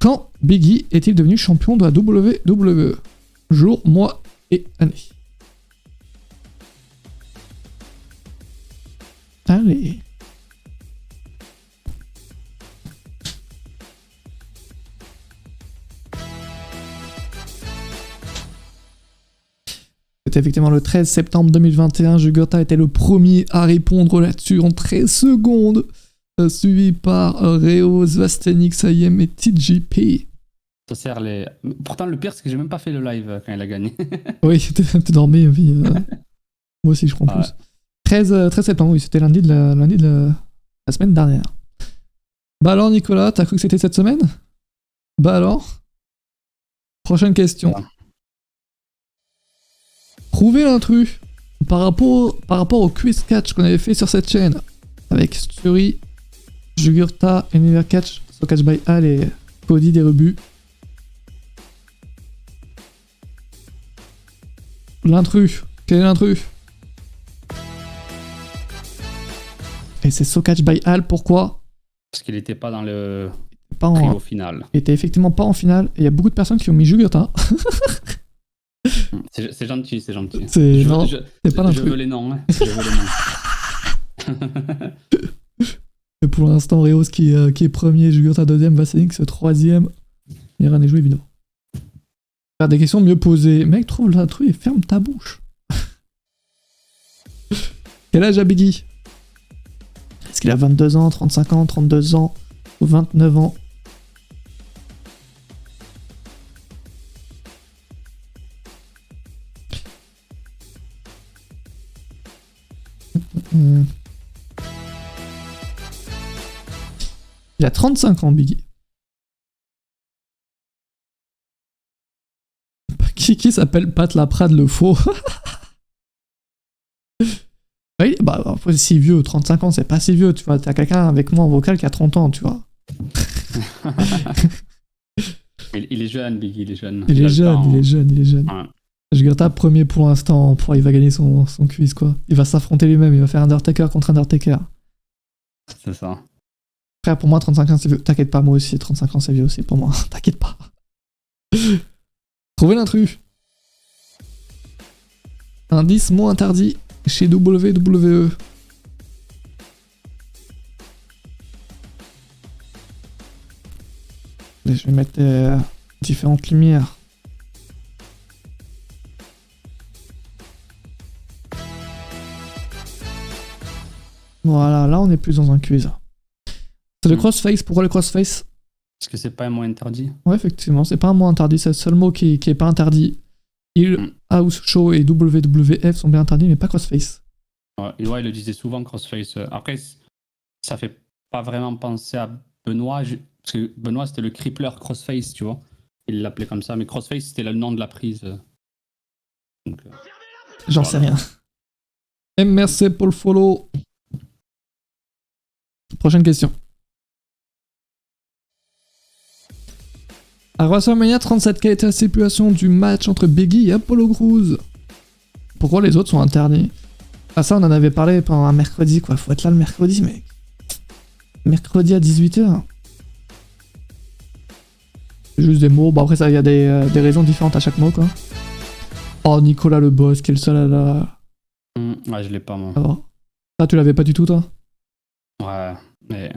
Quand Biggie est-il devenu champion de la WWE? Jour, mois et année. Allez. C'était effectivement le 13 septembre 2021. Jugurta était le premier à répondre là-dessus en 13 secondes. Suivi par Reo, Zvastenik, Sayem et TJP. Ça sert les... Pourtant, le pire, c'est que j'ai même pas fait le live quand il a gagné. Oui, t'es dormi, oui. Moi aussi, je crois en plus. 13 septembre, oui, c'était lundi de la semaine dernière. Bah alors, Nicolas, t'as cru que c'était cette semaine? Bah alors? Prochaine question. Ouais. Trouvez l'intrus par rapport au quiz catch qu'on avait fait sur cette chaîne avec Sturi, Jugurta, Univers Catch, So Catch by Al et Cody des rebuts. L'intrus. Quel est l'intrus? Et c'est So Catch by Al, pourquoi? Parce qu'il était pas dans le Pas en... trio final. Il était effectivement pas en finale, et il y a beaucoup de personnes qui ont mis Jugurta. C'est gentil, c'est gentil. C'est Je pas veux l'intrus. les noms. Hein. Je veux les noms. Et pour l'instant, Reos qui est premier, Jugurta deuxième, Vasenix troisième. Il n'y a rien à jouer, évidemment. Faire des questions mieux posées. Mec, trouve l'intrus et ferme ta bouche. Quel âge a Biggie? Est-ce qu'il a 22 ans, 35 ans, 32 ans ou 29 ans? Il a 35 ans, Biggie. Qui s'appelle Pat Laprade le faux? Oui, bah, après, si vieux, 35 ans, c'est pas si vieux, tu vois. T'as quelqu'un avec moi en vocal qui a 30 ans, tu vois. Il est jeune, Biggie, il est jeune. Il est jeune. Ouais. Jugurta, premier pour l'instant, il va gagner son quiz, quoi. Il va s'affronter lui-même, il va faire Undertaker contre Undertaker. C'est ça. Frère, pour moi, 35 ans, c'est vieux. T'inquiète pas, moi aussi, 35 ans, c'est vieux aussi pour moi. T'inquiète pas. Trouvez l'intrus. Indice mot interdit chez WWE. Et je vais mettre différentes lumières. Voilà, là on est plus dans un quiz. C'est le crossface, pourquoi le crossface? Est-ce que c'est pas un mot interdit? Ouais, effectivement, c'est pas un mot interdit, c'est le seul mot qui est pas interdit. House Show et WWF sont bien interdits, mais pas crossface. Ouais, il le disait souvent, crossface. Après, ça fait pas vraiment penser à Benoît, parce que Benoît c'était le crippler crossface, tu vois. Il l'appelait comme ça, mais crossface c'était le nom de la prise. Donc, j'en sais rien. MRC pour le follow. Prochaine question. À WrestleMania 37, quelle était la stipulation du match entre Biggie et Apollo Crews? Pourquoi les autres sont interdits? Ah, ça on en avait parlé pendant un mercredi, quoi. Faut être là le mercredi, mec. Mercredi à 18h. C'est juste des mots. Bon, après ça, il y a des raisons différentes à chaque mot, quoi. Oh, Nicolas le boss, qui est le seul à la... ouais, je l'ai pas, moi. Alors. Ah, tu l'avais pas du tout, toi? Ouais, mais...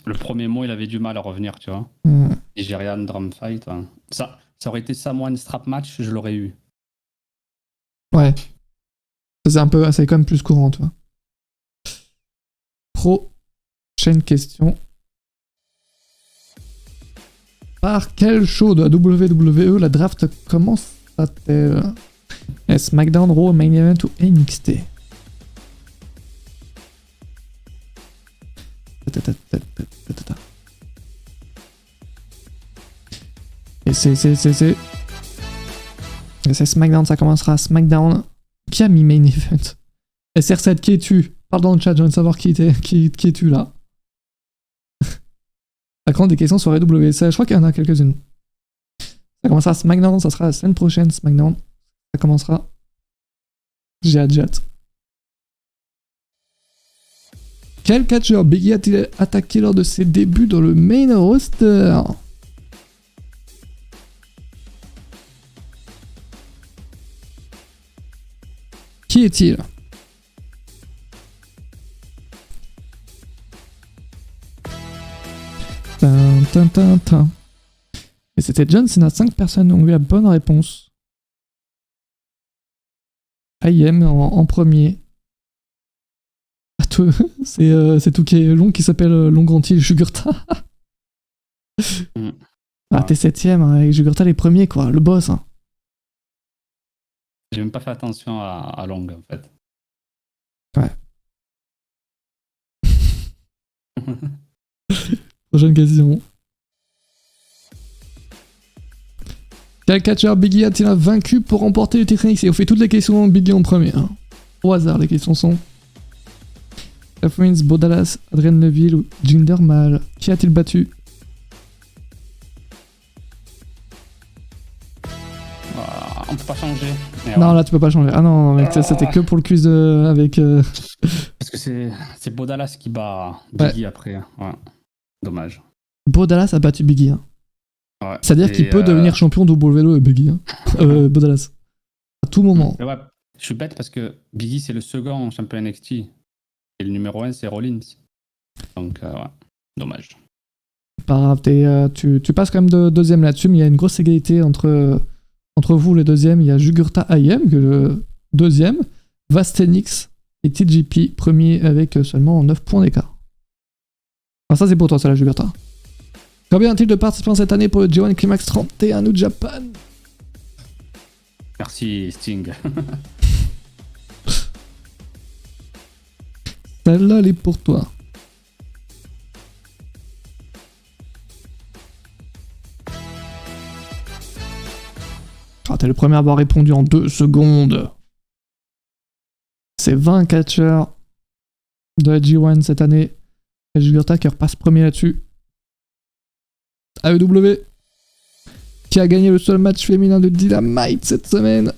Le premier mot, il avait du mal à revenir, tu vois. Nigerian Drum Fight. Hein. Ça aurait été Samoan Strap Match, je l'aurais eu. Ouais. C'est quand même plus courant, tu vois. Prochaine question. Par quel show de la WWE la draft commence-t-elle? SmackDown, Raw, Main Event ou NXT? Et c'est SmackDown, ça commencera à SmackDown. Qui a mis Main Event? SR7, qui es-tu? Parle dans le chat, j'ai envie de savoir qui es-tu là? Ça compte des questions sur WC, je crois qu'il y en a quelques-unes. Ça commencera à SmackDown, ça sera la semaine prochaine, SmackDown. Ça commencera. J'ai hâte. Quel catcheur Biggie a-t-il attaqué lors de ses débuts dans le main roster? Qui est-il? Tin, tin, tin, tin. Et c'était John Cena. 5 personnes ont eu la bonne réponse. IM en premier. C'est tout qui est long qui s'appelle Longrantil Jugurta. Ah, t'es 7ème hein, avec Jugurta les premiers, quoi. Le boss. Hein. J'ai même pas fait attention à Long, en fait. Ouais. Prochaine question. Quel catcheur Biggie a-t-il vaincu pour remporter le titre NXT? On fait toutes les questions Biggie en premier. Hein. Au hasard, les questions sont Seth Rollins, Bo Dallas, Adrian Neville ou Jinder Mahal. Qui a-t-il battu? On peut pas changer. Non, là tu peux pas changer. Ah non, mec, c'était que pour le quiz avec. Parce que c'est Bo Dallas qui bat Biggie après. Ouais. Dommage. Bo Dallas a battu Biggie. Hein. Ouais. C'est-à-dire qu'il peut devenir champion de WWE, Biggie. Hein. Bo Dallas. À tout moment. Ouais, je suis bête parce que Biggie c'est le second champion NXT. Et le numéro 1 c'est Rollins. Donc ouais. Dommage. Pas grave, tu passes quand même deuxième là-dessus, mais il y a une grosse égalité entre vous les deuxièmes. Il y a Jugurta IM, que le deuxième, Vastenix et TJP, premier avec seulement 9 points d'écart. Enfin, ça c'est pour toi, ça la Jugurta. Combien a-t-il de participants cette année pour le G1 Climax 31 New Japan? Merci Sting. Celle-là, elle est pour toi. Ah, t'es le premier à avoir répondu en 2 secondes. C'est 20 catcheurs de la G1 cette année. Et Jugurta qui repasse premier là-dessus. AEW qui a gagné le seul match féminin de Dynamite cette semaine.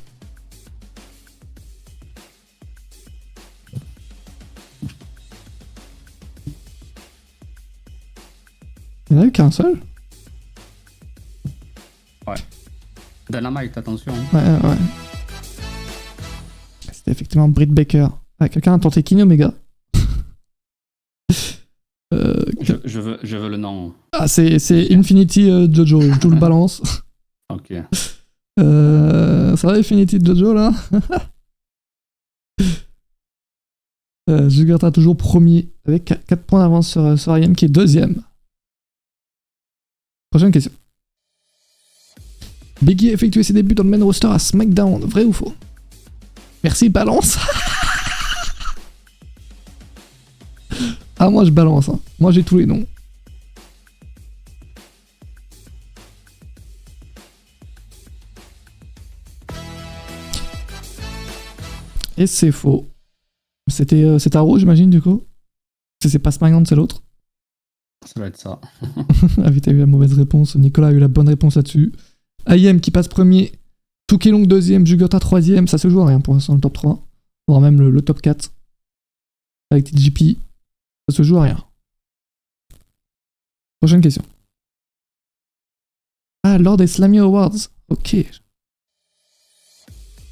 Il n'y en a eu qu'un seul? Ouais. Dynamite, attention. Ouais. C'était effectivement Britt Baker. Ah, quelqu'un a tenté Kenny Omega. Je veux le nom. Ah, c'est Infinity Jojo, je te le balance. Ok. Ça va Infinity Jojo là? Jugurta toujours premier avec 4 points d'avance sur IM qui est deuxième. Prochaine question. Biggie a effectué ses débuts dans le main roster à SmackDown, vrai ou faux? Merci, balance. Ah, moi je balance, hein. Moi j'ai tous les noms. Et c'est faux. C'était à Raw, j'imagine, du coup? C'est pas SmackDown, c'est l'autre? Ça doit être ça. Ah oui, t'as eu la mauvaise réponse. Nicolas a eu la bonne réponse là-dessus. IM qui passe premier. Touké Long deuxième. Jugurta troisième. Ça se joue à rien pour l'instant, le top 3. Voire même le top 4. Avec TJP. Ça se joue à rien. Prochaine question. Ah, lors des Slammy Awards. Ok.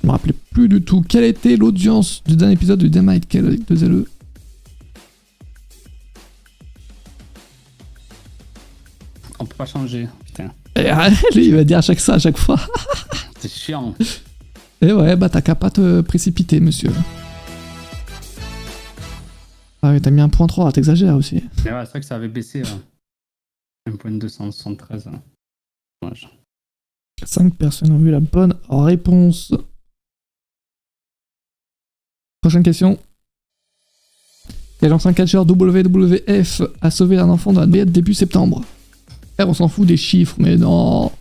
Je me rappelais plus du tout. Quelle était l'audience du dernier épisode du Dynamite avec 2 LE? On peut pas changer, putain. Et lui, il va dire ça à chaque fois. C'est chiant. Et ouais, bah t'as qu'à pas te précipiter, monsieur. Ah oui, t'as mis 1.3, t'exagères aussi. Mais ouais, c'est vrai que ça avait baissé. 1.273. Dommage. 5 personnes ont eu la bonne réponse. Prochaine question. Quel ancien catcheur WWF a sauvé un enfant dans la NBA début septembre? On s'en fout des chiffres, mais non.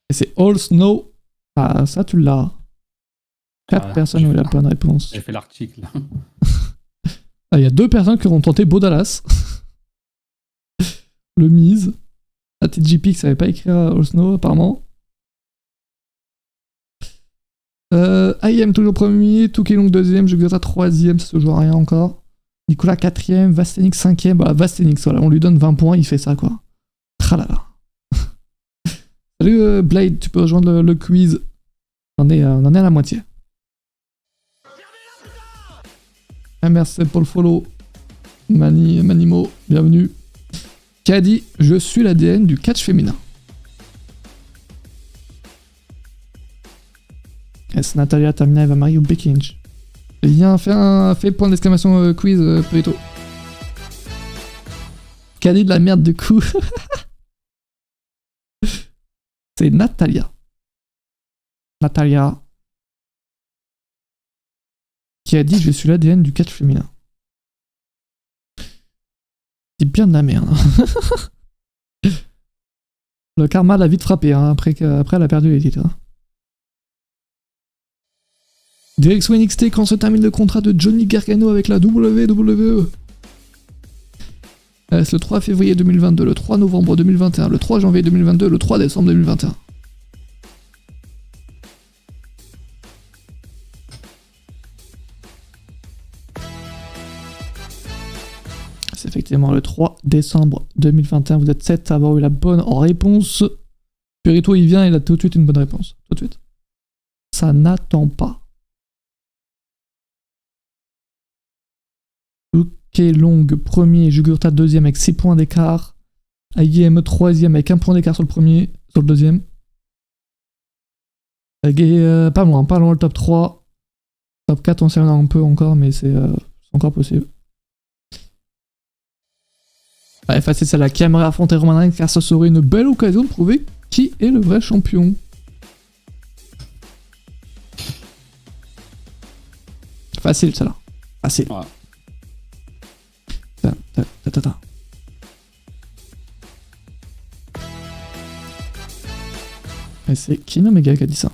Et c'est All Snow. Ah, ça tu l'as. 4 personnes ont eu la bonne réponse. J'ai fait l'article. Ah, il y a 2 personnes qui ont tenté Bo Dallas. Le Miz. Ah, TJP qui savait pas écrire All Snow apparemment. IM toujours premier, Toukelong deuxième, Jugurtha troisième, ça se joue à rien encore. Nicolas quatrième, Vastenix cinquième. Voilà, Vastenix, voilà, on lui donne 20 points, il fait ça quoi. Tralala. Salut Blade, tu peux rejoindre le quiz. On en est à la moitié. Merci pour le follow. Manimo, bienvenue. Qui a dit je suis l'ADN du catch féminin. Est-ce Natalia Tamina va marier ou Becky Lynch? Viens, fais point d'exclamation quiz, Purito. Qui a dit de la merde du coup? C'est Natalia. Natalia. Qui a dit je suis l'ADN du catch féminin. C'est bien de la merde. Le karma l'a vite frappé hein, après elle a perdu les titres. Hein. Direction NXT quand se termine le contrat de Johnny Gargano avec la WWE. C'est le 3 février 2022, le 3 novembre 2021, le 3 janvier 2022, le 3 décembre 2021. C'est effectivement le 3 décembre 2021. Vous êtes 7 à avoir eu la bonne réponse. Purito, il vient, il a tout de suite une bonne réponse. Tout de suite. Ça n'attend pas. Toukelong premier, Jugurtha deuxième avec 6 points d'écart. IM troisième avec 1 point d'écart sur le deuxième. Pas loin le top 3. Top 4 on s'en a un peu encore mais c'est encore possible. Allez, facile celle-là. Qui aimerait affronter Roman Reigns car ce serait une belle occasion de prouver qui est le vrai champion. Facile celle-là. Facile. Ouais. Et c'est Ken Omega qui a dit ça.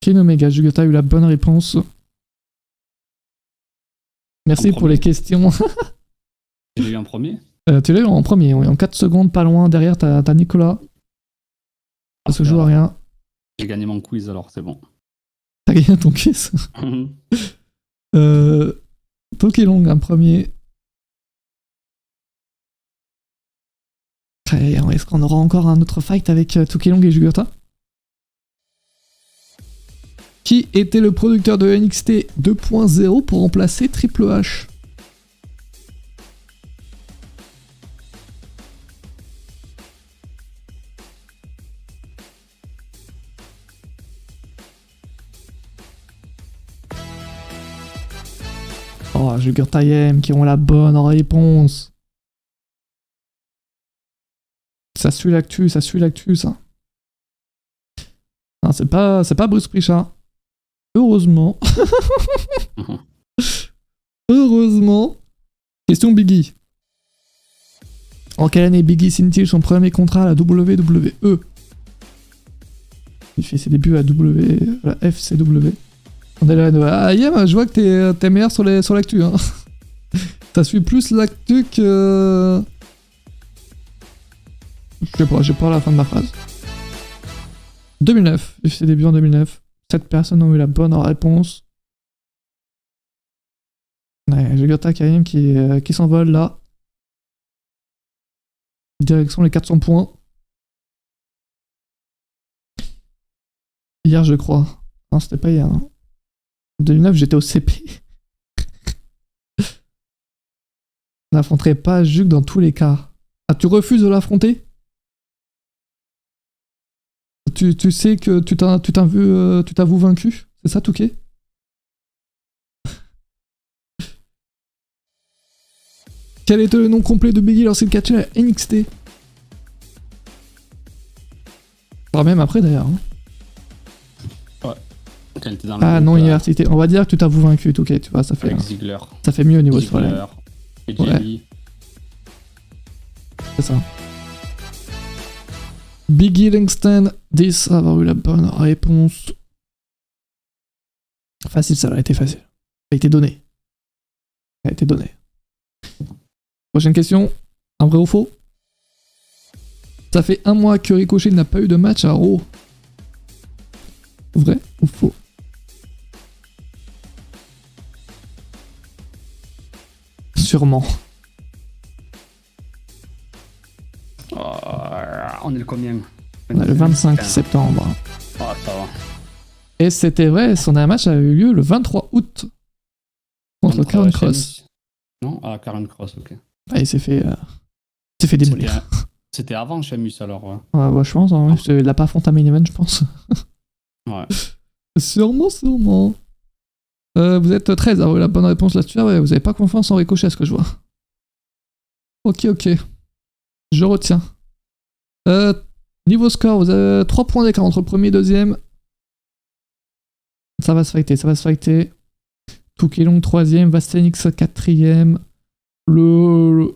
Ken Omega, Jugurtha a eu la bonne réponse. Merci pour les questions. Tu l'as eu en premier? Tu l'as eu en premier, oui. En 4 secondes, pas loin. Derrière, t'as Nicolas. Ça se joue à rien. J'ai gagné mon quiz alors, c'est bon. T'as gagné ton quiz. Toukelong en premier. Est-ce qu'on aura encore un autre fight avec Toukelong et Jugurtha? Qui était le producteur de NXT 2.0 pour remplacer Triple H? Oh, Jugurtha IM qui ont la bonne réponse. Ça suit l'actu, ça. Non, c'est pas Bruce Prichard. Heureusement. Heureusement. Question Biggie. En quelle année Biggie signe-t-il son premier contrat à la WWE? Il fait ses débuts à la FCW. On est là, ah yeah, je vois que t'es meilleur sur l'actu. Hein. Ça suit plus l'actu que... Je sais pas, j'ai pas la fin de ma phrase. 2009, il fait ses débuts en 2009. 7 personnes ont eu la bonne réponse. Ouais, Jugurtha Karim qui s'envole là. Direction les 400 points. Hier, je crois. Non, c'était pas hier. Hein. En 2009, j'étais au CP. On n'affronterait pas Jug dans tous les cas. Ah, tu refuses de l'affronter? Tu sais que tu t'avoues vaincu? C'est ça, Touquet? Quel était le nom complet de Biggie lorsqu'il catchait à NXT? Enfin, même après d'ailleurs. Hein. Ah non, université. On va dire que tu t'avoues vaincu, Touquet, tu vois, ça fait mieux au niveau Ziggler, ouais. C'est ça. Biggie Langston, 10, avoir eu la bonne réponse. Facile, ça a été facile. Ça a été donné. Prochaine question. Un vrai ou faux? Ça fait 1 mois que Ricochet n'a pas eu de match à Raw. Vrai ou faux? Sûrement. On est le combien? On a le 25 septembre. Ah, ça va. Et c'était vrai, son dernier match a eu lieu le 23 août contre Karen Cross. Non? Ah, Karen Cross, ok. Ah, il s'est fait démolir. C'était avant Sheamus alors, ouais. Ouais, je pense, hein, il l'a pas affronté à main event, je pense. Ouais. Sûrement. Vous êtes 13 à avoir eu la bonne réponse là-dessus. Ah ouais, vous avez pas confiance en Ricochet, ce que je vois. Ok. Je retiens. Niveau score, vous avez 3 points d'écart entre le premier et deuxième. Ça va se fighter. Toukelong 3ème, Vastenix 4ème. Le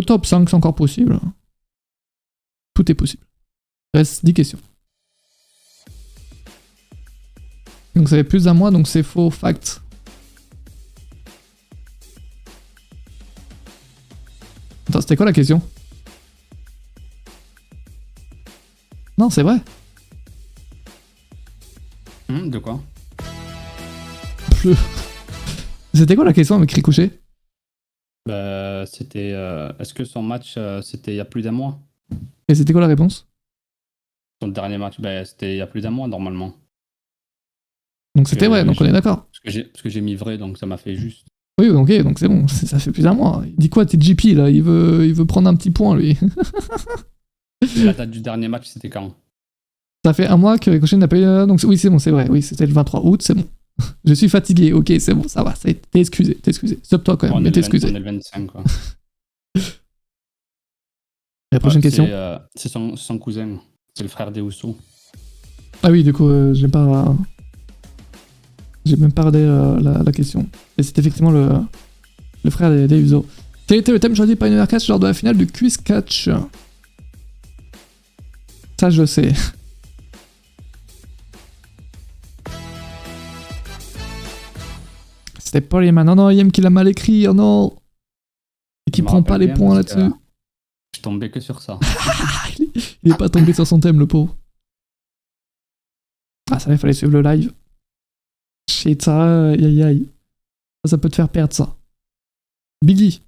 top 5, c'est encore possible. Tout est possible. Reste 10 questions. Donc ça fait plus à moi, donc c'est faux, fact. Attends, c'était quoi la question? Non, c'est vrai. De quoi? C'était quoi la question avec Ricochet? C'était. Est-ce que son match, c'était il y a plus d'un mois? Et c'était quoi la réponse? Son dernier match, c'était il y a plus d'un mois normalement. Donc c'était vrai, donc on est d'accord. Parce que j'ai mis vrai, donc ça m'a fait juste. Oui, ok, donc c'est bon, ça fait plus d'un mois. Il dit quoi, t'es JP là, il veut prendre un petit point lui. Et la date du dernier match, c'était quand? Ça fait un mois que Ricochet n'a pas eu. Donc oui, c'est bon, c'est vrai, oui, c'était le 23 août, c'est bon. Je suis fatigué, ok, c'est bon, ça va, t'es excusé. Stop-toi quand même, mais t'es excusé. On est le 25, quoi. La prochaine question. C'est son cousin, c'est le frère des Usos. Ah oui, du coup, j'ai même pas regardé la question. Et c'est effectivement le frère des Usos. Quel était le thème choisi par Univer Catch lors de la finale du Quiz Catch? Ça, je sais. C'était Paul Heyman. Non, Yem qui l'a mal écrit, oh non. Et qui prend pas les points là-dessus. Je tombais que sur ça. Il est pas tombé sur son thème, le pauvre. Ah, ça va, il fallait suivre le live. Shit, ça, aïe. Ça peut te faire perdre ça. Biggie.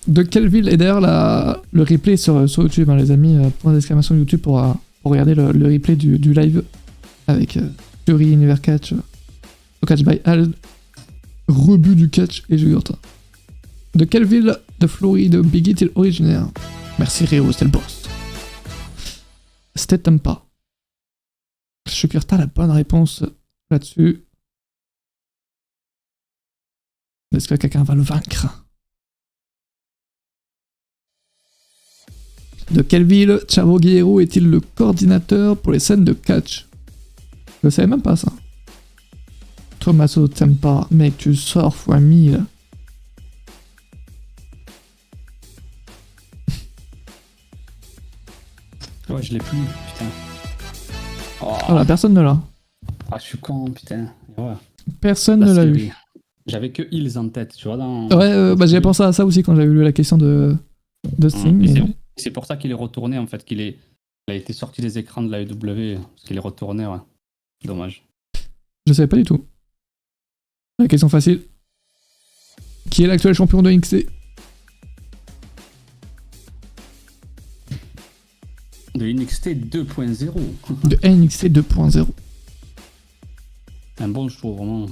De quelle ville est d'ailleurs le replay sur YouTube, hein, les amis, point d'exclamation YouTube pour regarder le replay du live avec Fury, Univer Catch, Catch by Al, rebut du catch et Jugurta. De quelle ville de Floride Biggie est-il originaire? Merci Réo, c'était le boss. C'était Tampa. Jugurta a la bonne réponse là-dessus. Est-ce que quelqu'un va le vaincre? De quelle ville Chavo Guerrero est-il le coordinateur pour les scènes de catch? Je savais même pas ça. Tommaso Ciampa, mec, tu sors fois 1000. Ouais, je l'ai plus, putain. Oh là, personne ne l'a. Ah, je suis con, putain. Ouais. Personne ne l'a eu. J'avais que Hills en tête, tu vois. Ouais, j'avais pensé à ça aussi quand j'avais lu la question de Sting. C'est pour ça qu'il est retourné, en fait, qu'il a été sorti des écrans de la AEW, parce qu'il est retourné, ouais. Dommage. Je savais pas du tout. La question facile. Qui est l'actuel champion de NXT? De NXT 2.0. De NXT 2.0. Un bon show, vraiment.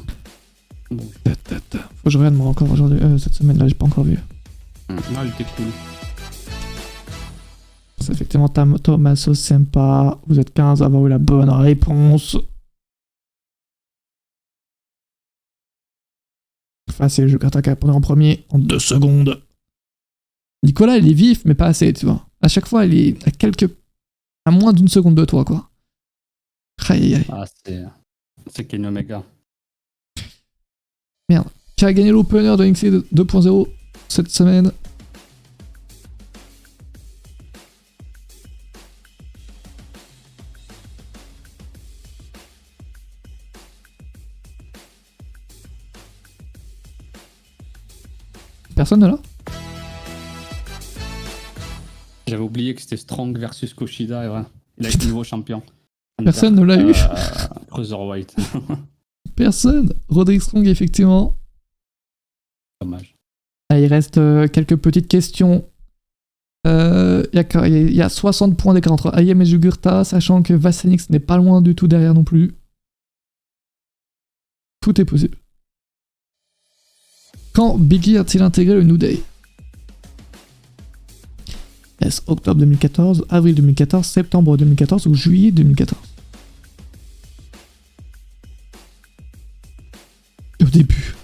Bon. Faut que je regarde moi encore aujourd'hui, cette semaine-là, j'ai pas encore vu. Ah, il était cool. C'est effectivement Tommaso Ciampa. Vous êtes 15 à avoir eu la bonne réponse. Facile, je garde à répondre en premier en 2 secondes. Nicolas, il est vif, mais pas assez, tu vois. À chaque fois, il est à moins d'1 seconde de toi, quoi. Aïe. Ah, c'est Kenny Omega. Merde. Qui a gagné l'opener de NXT 2.0 cette semaine? Personne ne l'a? J'avais oublié que c'était Strong versus Kushida, et ouais. Il a été nouveau champion. Personne ne l'a eu. Cruiserweight. Personne. Roderick Strong, effectivement. Dommage. Ah, il reste quelques petites questions. Il y a 60 points d'écart entre Ayem et Jugurtha, sachant que Vassanix n'est pas loin du tout derrière non plus. Tout est possible. Quand Biggie a-t-il intégré le New Day? Est-ce octobre 2014, avril 2014, septembre 2014 ou juillet 2014? Au début.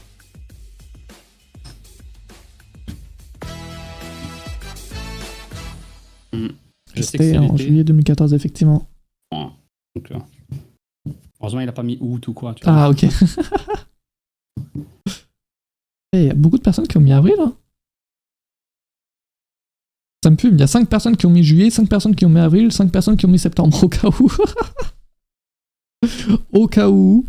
Je sais que C'était c'est en l'été. juillet 2014, effectivement. Ouais. Donc, heureusement, il a pas mis août ou quoi. Tu vois. Ah, ok. Il y a beaucoup de personnes qui ont mis avril. Hein. Ça me fume. Il y a 5 personnes qui ont mis juillet, 5 personnes qui ont mis avril, 5 personnes qui ont mis septembre. Au cas où. Au cas où.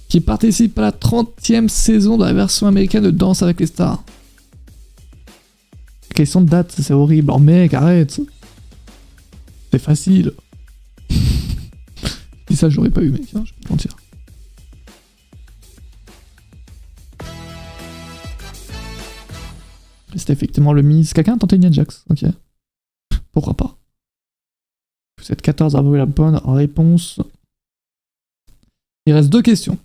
Qui participe à la 30e saison de la version américaine de Danse avec les stars. Question de date, c'est horrible. Oh mec, arrête. C'est facile. Si ça, j'aurais pas eu, mec. Hein, je peux te mentir. C'était effectivement le Miz. Quelqu'un a tenté Nia Jax. Ok. Pourquoi pas. Vous êtes 14 à avoir eu la bonne réponse. Il reste 2 questions.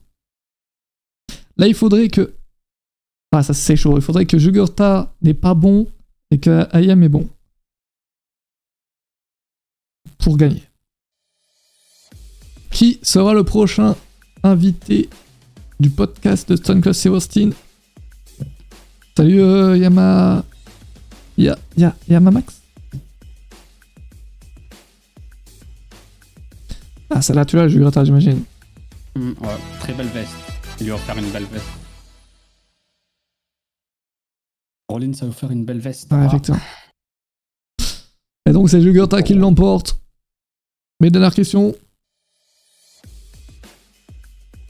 Là, il faudrait que... Ah, ça c'est chaud. Il faudrait que Jugurtha n'est pas bon et que Ayem est bon. Pour gagner. Qui sera le prochain invité du podcast de Stone Cold Steve Austin? Salut Yama... Yama Max? Ah, celle-là, tu l'as, Jugurtha, j'imagine. Ouais, très belle veste. Il lui a offert une belle veste. Rollins a offert une belle veste. Ouais, effectivement. Et donc, c'est Jugurtha qui l'emporte. Mes dernières questions.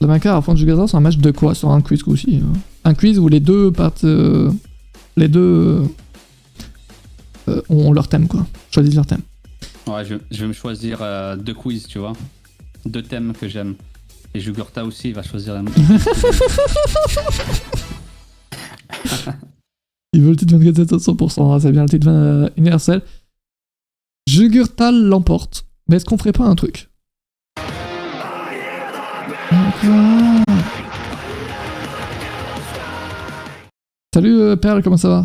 La vainqueur à fond de Jugurtha, c'est un match de quoi? Sur un quiz aussi. Hein. Un quiz où les deux partent. Les deux ont leur thème, quoi. Choisissent leur thème. Ouais, je vais me choisir 2 quiz, tu vois. 2 thèmes que j'aime. Et Jugurtha aussi, il va choisir un. Il veut le titre 24/7 à 100%, hein, c'est bien le titre universel. Jugurtha l'emporte. Mais est-ce qu'on ferait pas un truc? Salut Perle, comment ça va?